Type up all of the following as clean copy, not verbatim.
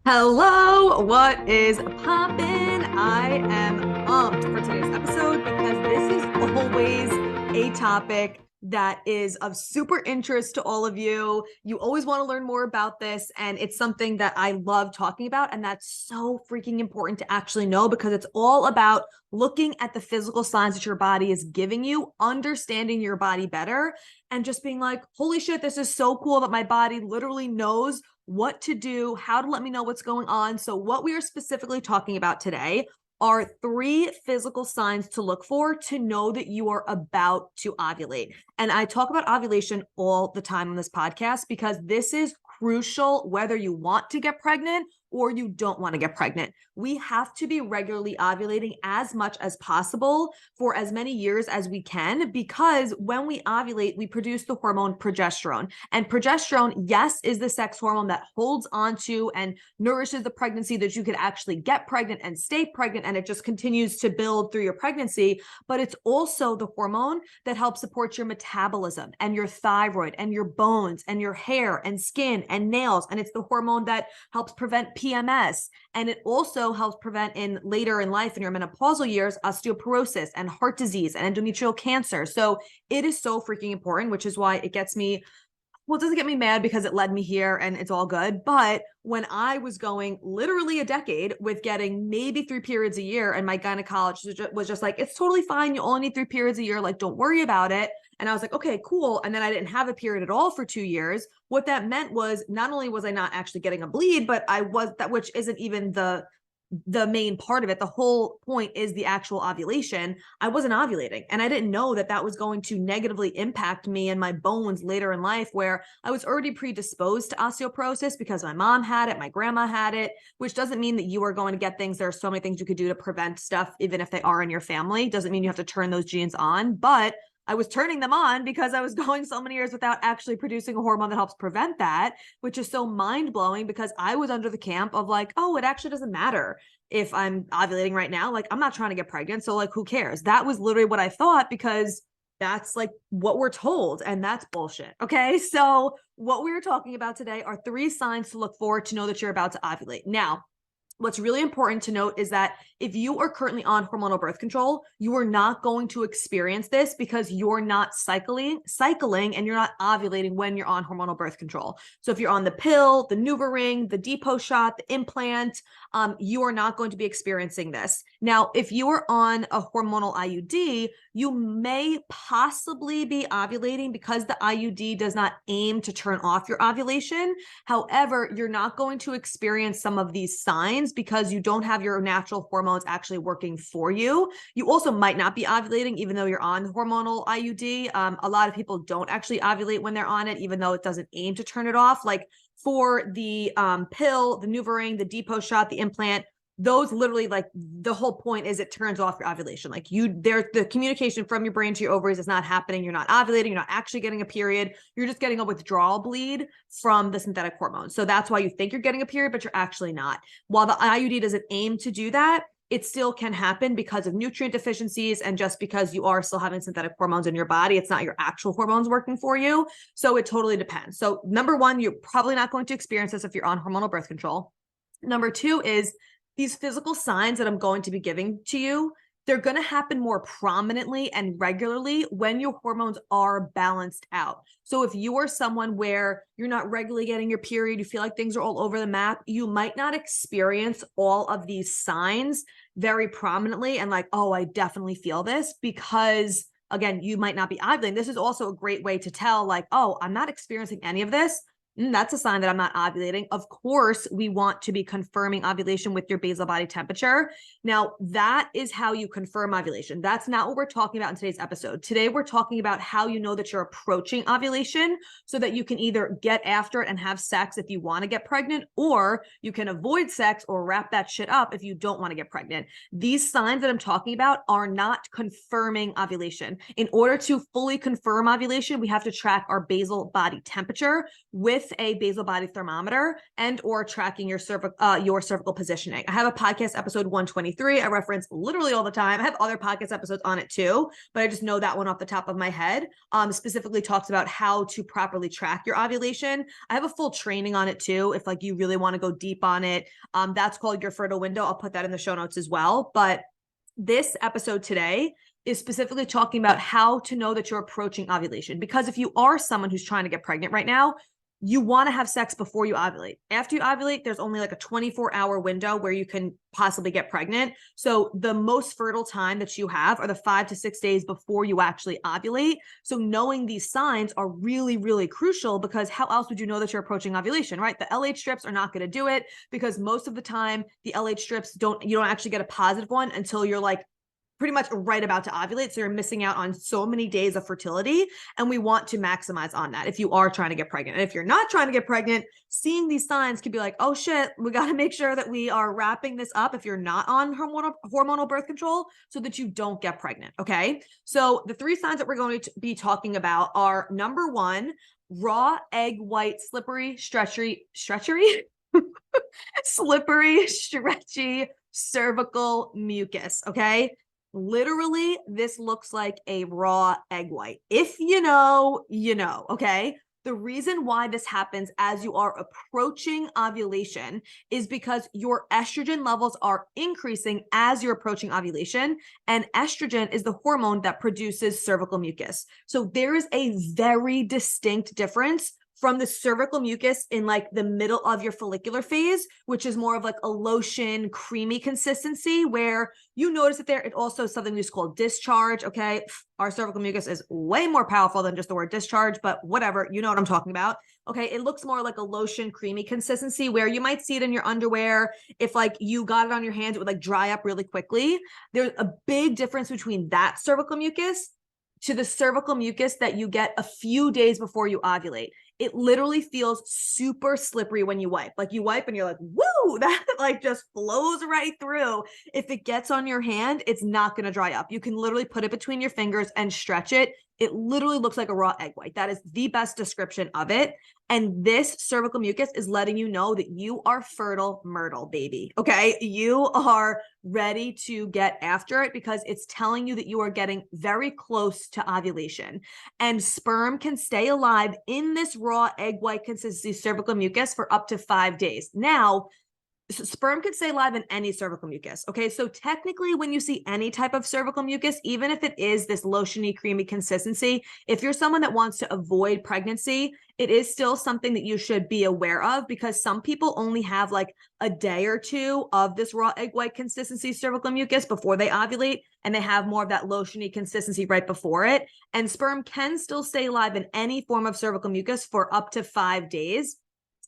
Hello, what is poppin'? I am pumped for today's episode because this is always a topic that is of super interest to all of you. You always want to learn more about this, and it's something that I love talking about, and that's so freaking important to actually know because it's all about looking at the physical signs that your body is giving you, understanding your body better, and just being like, holy shit, this is so cool that my body literally knows what to do, how to let me know what's going on. So what we are specifically talking about today are 3 physical signs to look for to know that you are about to ovulate. And I talk about ovulation all the time on this podcast because this is crucial whether you want to get pregnant or you don't want to get pregnant. We have to be regularly ovulating as much as possible for as many years as we can, because when we ovulate, we produce the hormone progesterone. And progesterone, yes, is the sex hormone that holds onto and nourishes the pregnancy that you could actually get pregnant and stay pregnant, and it just continues to build through your pregnancy. But it's also the hormone that helps support your metabolism and your thyroid and your bones and your hair and skin and nails. And it's the hormone that helps prevent PMS. And it also helps prevent in later in life in your menopausal years, osteoporosis and heart disease and endometrial cancer. So it is so freaking important, which is why it gets me, well, it doesn't get me mad because it led me here and it's all good. But when I was going literally a decade with getting maybe 3 periods a year, and my gynecologist was just like, it's totally fine. You only need 3 periods a year. Like, don't worry about it. And I was like, okay, cool. And then I didn't have a period at all for 2 years. What that meant was not only was I not actually getting a bleed, but I was that, which isn't even the main part of it. The whole point is the actual ovulation. I wasn't ovulating, and I didn't know that that was going to negatively impact me and my bones later in life, where I was already predisposed to osteoporosis because my mom had it, my grandma had it, which doesn't mean that you are going to get things. There are so many things you could do to prevent stuff, even if they are in your family. Doesn't mean you have to turn those genes on, but I was turning them on because I was going so many years without actually producing a hormone that helps prevent that, which is so mind-blowing because I was under the camp of like, oh, it actually doesn't matter if I'm ovulating right now. Like, I'm not trying to get pregnant, so like, who cares? That was literally what I thought because that's like what we're told, and that's bullshit. Okay, so what we were talking about today are 3 signs to look for to know that you're about to ovulate. Now, what's really important to note is that if you are currently on hormonal birth control, you are not going to experience this because you're not cycling, and you're not ovulating when you're on hormonal birth control. So if you're on the pill, the NuvaRing, the depot shot, the implant, you are not going to be experiencing this. Now, if you are on a hormonal IUD, you may possibly be ovulating because the IUD does not aim to turn off your ovulation. However, you're not going to experience some of these signs because you don't have your natural hormones actually working for you. You also might not be ovulating even though you're on hormonal IUD. A lot of people don't actually ovulate when they're on it, even though it doesn't aim to turn it off. Like for the pill, the NuvaRing, the depot shot, the implant, those literally, like, the whole point is it turns off your ovulation. Like, the communication from your brain to your ovaries is not happening. You're not ovulating. You're not actually getting a period. You're just getting a withdrawal bleed from the synthetic hormones. So that's why you think you're getting a period, but you're actually not. While the IUD doesn't aim to do that, it still can happen because of nutrient deficiencies and just because you are still having synthetic hormones in your body. It's not your actual hormones working for you. So it totally depends. So number 1, you're probably not going to experience this if you're on hormonal birth control. Number 2 is these physical signs that I'm going to be giving to you, they're going to happen more prominently and regularly when your hormones are balanced out. So if you are someone where you're not regularly getting your period, you feel like things are all over the map, you might not experience all of these signs very prominently and like, oh, I definitely feel this, because again, you might not be ovulating. This is also a great way to tell like, oh, I'm not experiencing any of this. That's a sign that I'm not ovulating. Of course, we want to be confirming ovulation with your basal body temperature. Now, that is how you confirm ovulation. That's not what we're talking about in today's episode. Today, we're talking about how you know that you're approaching ovulation so that you can either get after it and have sex if you want to get pregnant, or you can avoid sex or wrap that shit up if you don't want to get pregnant. These signs that I'm talking about are not confirming ovulation. In order to fully confirm ovulation, we have to track our basal body temperature with with a basal body thermometer and or tracking your cervical positioning. I have a podcast episode 123. I reference literally all the time. I have other podcast episodes on it too, but I just know that one off the top of my head. Specifically talks about how to properly track your ovulation. I have a full training on it too, if like you really want to go deep on it. That's called Your Fertile Window. I'll put that in the show notes as well. But this episode today is specifically talking about how to know that you're approaching ovulation. Because if you are someone who's trying to get pregnant right now, you want to have sex before you ovulate. After you ovulate, there's only like a 24-hour window where you can possibly get pregnant. So the most fertile time that you have are the 5 to 6 days before you actually ovulate. So knowing these signs are really, really crucial, because how else would you know that you're approaching ovulation, right? The LH strips are not going to do it, because most of the time the LH strips you don't actually get a positive one until you're like pretty much right about to ovulate. So you're missing out on so many days of fertility. And we want to maximize on that if you are trying to get pregnant. And if you're not trying to get pregnant, seeing these signs could be like, oh shit, we got to make sure that we are wrapping this up if you're not on hormonal birth control, so that you don't get pregnant. Okay. So the 3 signs that we're going to be talking about are: number 1, raw egg white, slippery, stretchy, slippery, stretchy cervical mucus. Okay. Literally, this looks like a raw egg white. If you know, you know, okay? The reason why this happens as you are approaching ovulation is because your estrogen levels are increasing as you're approaching ovulation, and estrogen is the hormone that produces cervical mucus. So there is a very distinct difference from the cervical mucus in like the middle of your follicular phase, which is more of like a lotion, creamy consistency, where you notice that there, it also is something we just call discharge. Okay. Our cervical mucus is way more powerful than just the word discharge, but whatever, you know what I'm talking about. Okay. It looks more like a lotion, creamy consistency, where you might see it in your underwear. If like you got it on your hands, it would like dry up really quickly. There's a big difference between that cervical mucus to the cervical mucus that you get a few days before you ovulate. It literally feels super slippery when you wipe. Like you wipe and you're like, woo, that like just flows right through. If it gets on your hand, it's not going to dry up. You can literally put it between your fingers and stretch it. It literally looks like a raw egg white. That is the best description of it. And this cervical mucus is letting you know that you are fertile myrtle, baby. Okay. You are ready to get after it, because it's telling you that you are getting very close to ovulation, and sperm can stay alive in this raw egg white consistency cervical mucus for up to 5 days. Now, sperm can stay alive in any cervical mucus. Okay. So technically, when you see any type of cervical mucus, even if it is this lotiony, creamy consistency, if you're someone that wants to avoid pregnancy, it is still something that you should be aware of, because some people only have like a day or 2 of this raw egg white consistency cervical mucus before they ovulate, and they have more of that lotiony consistency right before it. And sperm can still stay alive in any form of cervical mucus for up to 5 days.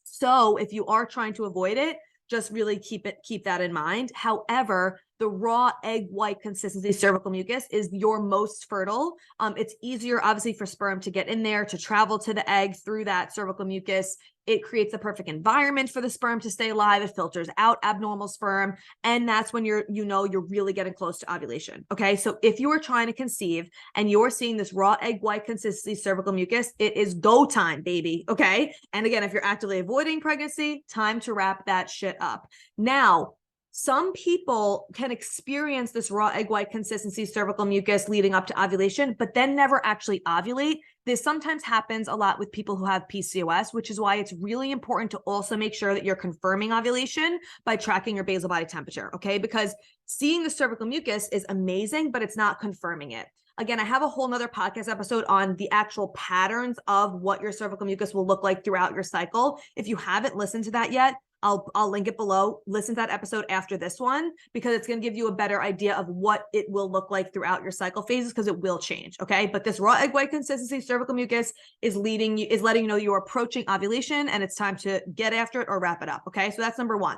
So if you are trying to avoid it, just really keep that in mind. However, the raw egg white consistency cervical mucus is your most fertile. It's easier, obviously, for sperm to get in there, to travel to the egg through that cervical mucus. It creates the perfect environment for the sperm to stay alive. It filters out abnormal sperm. And that's when you're really getting close to ovulation. Okay. So if you are trying to conceive and you're seeing this raw egg white consistency cervical mucus, it is go time, baby. Okay. And again, if you're actively avoiding pregnancy, time to wrap that shit up. Now, some people can experience this raw egg white consistency cervical mucus leading up to ovulation, but then never actually ovulate. This sometimes happens a lot with people who have PCOS, which is why it's really important to also make sure that you're confirming ovulation by tracking your basal body temperature, okay? Because seeing the cervical mucus is amazing, but it's not confirming it. Again, I have a whole nother podcast episode on the actual patterns of what your cervical mucus will look like throughout your cycle. If you haven't listened to that yet, I'll link it below. Listen to that episode after this one, because it's going to give you a better idea of what it will look like throughout your cycle phases, because it will change. Okay. But this raw egg white consistency cervical mucus is letting you know you're approaching ovulation and it's time to get after it or wrap it up. Okay. So that's number 1.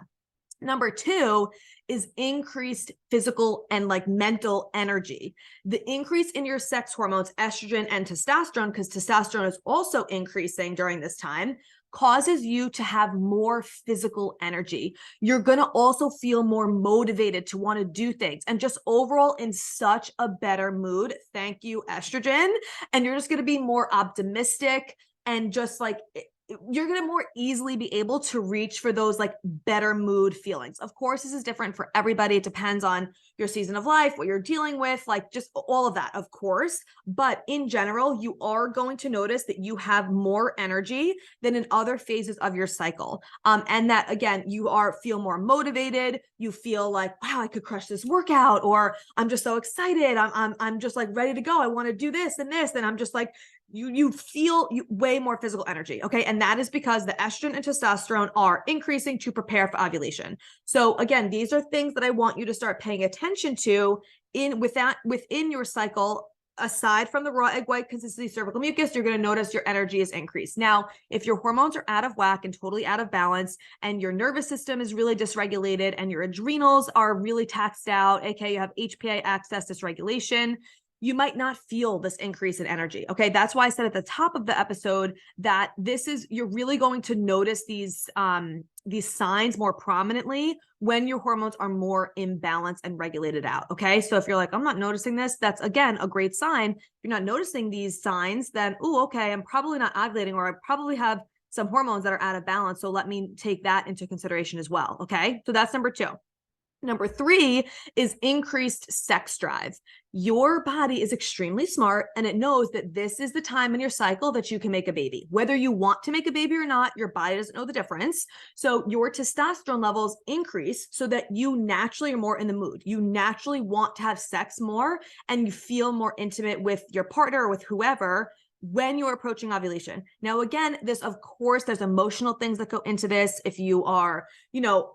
Number 2 is increased physical and like mental energy. The increase in your sex hormones, estrogen and testosterone, because testosterone is also increasing during this time, causes you to have more physical energy. You're going to also feel more motivated to want to do things and just overall in such a better mood. Thank you, estrogen. And you're just going to be more optimistic and just like you're going to more easily be able to reach for those like better mood feelings. Of course, this is different for everybody. It depends on your season of life, what you're dealing with, like just all of that, of course. But in general, you are going to notice that you have more energy than in other phases of your cycle. And that, again, you feel more motivated. You feel like, wow, I could crush this workout, or I'm just so excited. I'm just like ready to go. I want to do this and this. And I'm just like, you feel way more physical energy. Okay. And that is because the estrogen and testosterone are increasing to prepare for ovulation. So again, these are things that I want you to start paying attention to within your cycle. Aside from the raw egg white consistency cervical mucus, you're going to notice your energy is increased. Now, if your hormones are out of whack and totally out of balance, and your nervous system is really dysregulated, and your adrenals are really taxed out, aka you have HPA axis dysregulation, you might not feel this increase in energy. Okay. That's why I said at the top of the episode that you're really going to notice these signs more prominently when your hormones are more imbalanced and regulated out. Okay. So if you're like, I'm not noticing this, that's again, a great sign. If you're not noticing these signs, then, okay, I'm probably not ovulating, or I probably have some hormones that are out of balance. So let me take that into consideration as well. Okay. So that's number 2. Number 3 is increased sex drive. Your body is extremely smart, and it knows that this is the time in your cycle that you can make a baby. Whether you want to make a baby or not, your body doesn't know the difference. So your testosterone levels increase so that you naturally are more in the mood. You naturally want to have sex more, and you feel more intimate with your partner or with whoever when you're approaching ovulation. Now, again, of course, there's emotional things that go into this. If you are,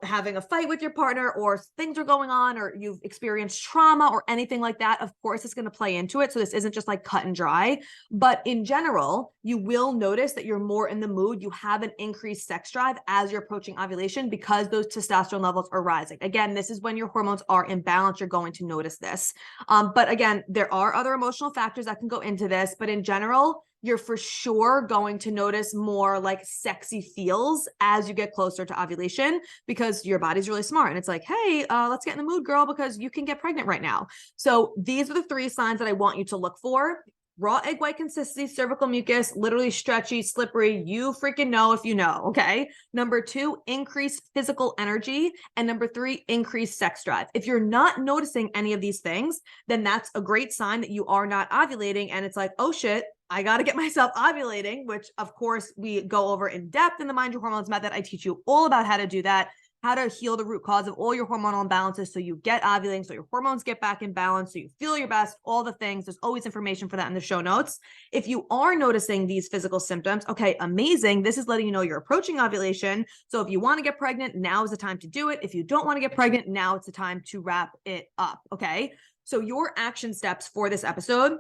having a fight with your partner, or things are going on, or you've experienced trauma or anything like that, of course, it's going to play into it. So this isn't just like cut and dry, but in general, you will notice that you're more in the mood. You have an increased sex drive as you're approaching ovulation because those testosterone levels are rising. Again, this is when your hormones are in balance. You're going to notice this. But again, there are other emotional factors that can go into this, but in general, you're for sure going to notice more like sexy feels as you get closer to ovulation, because your body's really smart. And it's like, hey, let's get in the mood, girl, because you can get pregnant right now. So these are the 3 signs that I want you to look for. Raw egg white consistency, cervical mucus, literally stretchy, slippery. You freaking know if you know, okay? Number 2, increased physical energy. And number 3, increased sex drive. If you're not noticing any of these things, then that's a great sign that you are not ovulating. And it's like, oh shit, I got to get myself ovulating, which of course we go over in depth in the Mind Your Hormones method. I teach you all about how to do that, how to heal the root cause of all your hormonal imbalances so you get ovulating, so your hormones get back in balance, so you feel your best, all the things. There's always information for that in the show notes. If you are noticing these physical symptoms, okay, amazing. This is letting you know you're approaching ovulation. So if you want to get pregnant, now is the time to do it. If you don't want to get pregnant, now it's the time to wrap it up, okay? So your action steps for this episode,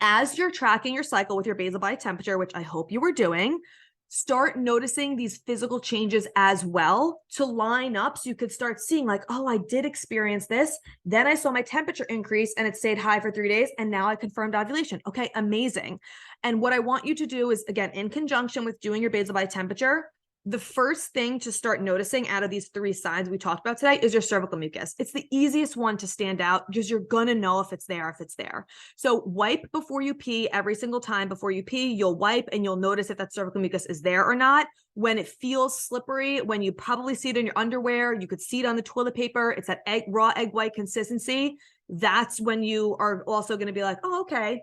as you're tracking your cycle with your basal body temperature, which I hope you were doing, start noticing these physical changes as well to line up so you could start seeing like, oh, I did experience this. Then I saw my temperature increase and it stayed high for 3 days. And now I confirmed ovulation. Okay, amazing. And what I want you to do is, again, in conjunction with doing your basal body temperature, the first thing to start noticing out of these 3 signs we talked about today is your cervical mucus. It's the easiest one to stand out because you're going to know if it's there. So wipe before you pee. Every single time before you pee, you'll wipe and you'll notice if that cervical mucus is there or not. When it feels slippery, when you probably see it in your underwear, you could see it on the toilet paper. It's that raw egg white consistency. That's when you are also going to be like, oh, okay,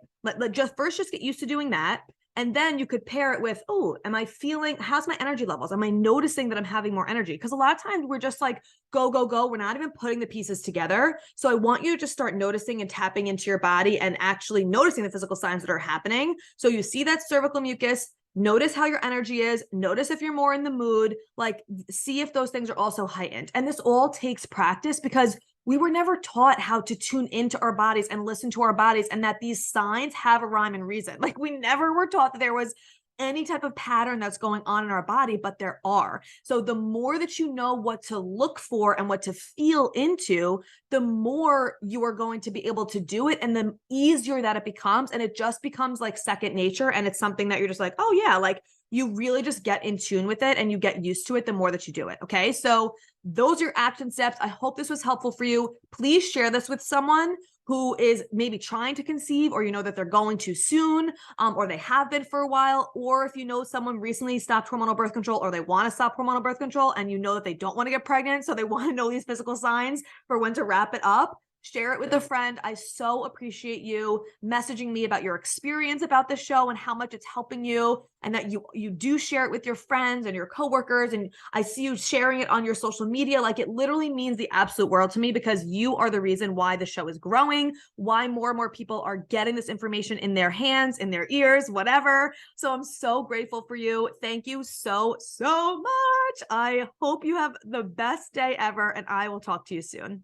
just get used to doing that. And then you could pair it with, oh, how's my energy levels? Am I noticing that I'm having more energy? Because a lot of times we're just like, go, go, go. We're not even putting the pieces together. So I want you to just start noticing and tapping into your body and actually noticing the physical signs that are happening. So you see that cervical mucus, notice how your energy is, notice if you're more in the mood, like see if those things are also heightened. And this all takes practice because we were never taught how to tune into our bodies and listen to our bodies, and that these signs have a rhyme and reason. Like we never were taught that there was any type of pattern that's going on in our body, but there are. So the more that you know what to look for and what to feel into, the more you are going to be able to do it, and the easier that it becomes. And it just becomes like second nature. And it's something that you're just like, oh yeah, like you really just get in tune with it and you get used to it the more that you do it. Okay. So those are your action steps. I hope this was helpful for you. Please share this with someone who is maybe trying to conceive, or you know that they're going too soon, or they have been for a while, or if you know someone recently stopped hormonal birth control, or they want to stop hormonal birth control and you know that they don't want to get pregnant, so they want to know these physical signs for when to wrap it up. Share it with a friend. I so appreciate you messaging me about your experience about the show and how much it's helping you, and that you do share it with your friends and your coworkers. And I see you sharing it on your social media. Like, it literally means the absolute world to me, because you are the reason why the show is growing, why more and more people are getting this information in their hands, in their ears, whatever. So I'm so grateful for you. Thank you so, so much. I hope you have the best day ever, and I will talk to you soon.